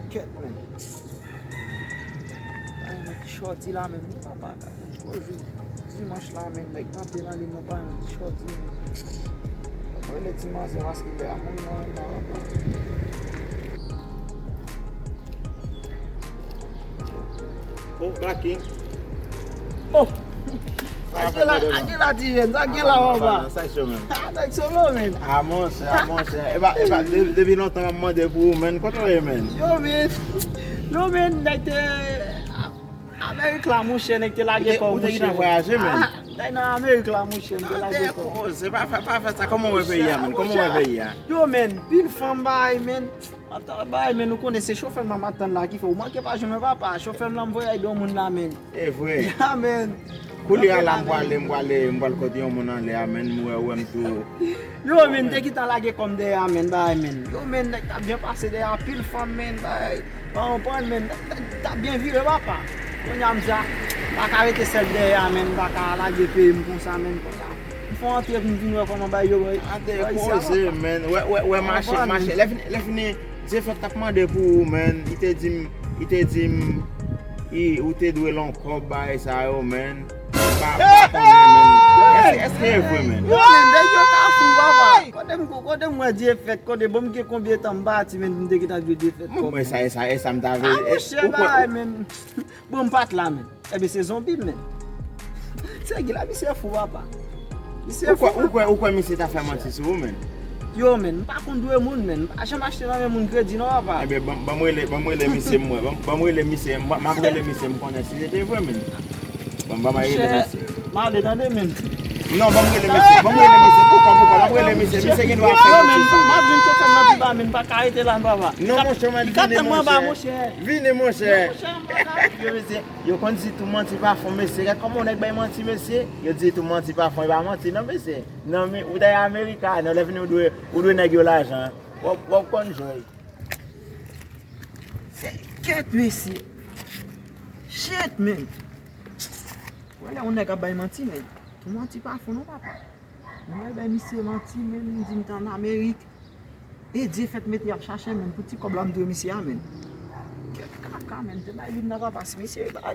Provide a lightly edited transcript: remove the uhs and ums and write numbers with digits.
Ket men. Ay men shorty la men. Papa. Dimanche la men. Like tape nan li nan pa men shorty men. Mwen le ti maze raski be amon nan papa. Oh, Blackie. Oh! Ake la ti jen, ake la waba. Sa yon men. Like solo men. A mon chè. Eba, debi lontan mwen mwande pou men, koto e men? Yo men, like te Amerik la mwen chen ek te lage kon Ou mwen te chen. gina voyaje men? Like nan Amerik la mwen chen te lage kon. Se pa fè sa, koman wè ve ya men? Koman wè ve ya? Yo men, pil fam bay men. Atan bay men, nou kone se chauffeur man matan la ki fe. Ou manke pa jome papa, chauffeur man voyay do moun la men. E vwe. Ya men. Kou li ala mbwale kote yon moun an le amen mwen wèm tou. Yo men, te ki tan lage kom de ya men, bay men. Yo men, ta bien pase de ya, pil fam men, bay. Pan men, ta bien vire papa. Kon yam za, baka rete sel de ya men, baka lage pe m kon sa men, kon sa. Fon ante m vin wè koman bay yo wè. Ate kose men, wè mache. Le fini, je fè tapman de pou men, ite dim, ou te dwe lon kob bay sa yo men. Eske vwe men? Yo men, de yo ka fou papa. Kode mwen di efet, kode bom ke konbye tan bati men, mde ki ta di efet. Mwen sa mdave. Mwen chen bay men. Bon pat la men. Ebe se zombi men. Se gila mi se fou papa. Ou kwen mi se ta fè manti sou men? Yo men, mpa kon dwe moun men. A chan achete nan men moun kredi nan papa. Ebe, bamwele misi mwen. Bamwele misi mkonen si jete vwe men. Mande dan de men. Non, bamwele misi. Bamwele misi. Misi gen wap fè Yo men, manti sou. map jen chofen nan pi ba men, pa karete lan papa. Non mon chè man, Katen mwen ba mon chè. Vine mon chè. Yo men, Yo kon di tou manti pa fon mese, komon ek bay manti mese, yo di tou manti pa fon, ba manti nan mese. Nan mi, ou day Amerika, nan le vini ou dwe negyo l'ajan. Wap konjoy. se ket mesi. Shit men. Wale on nega bay manti men. Tou manti pa fon non papa. Mwen bay misi manti men, di mtan Amerik. E di fet meti ap chache men, pou ti koblam do misi a men. Ket kaka men, te bay lid nan papa si misi e bay.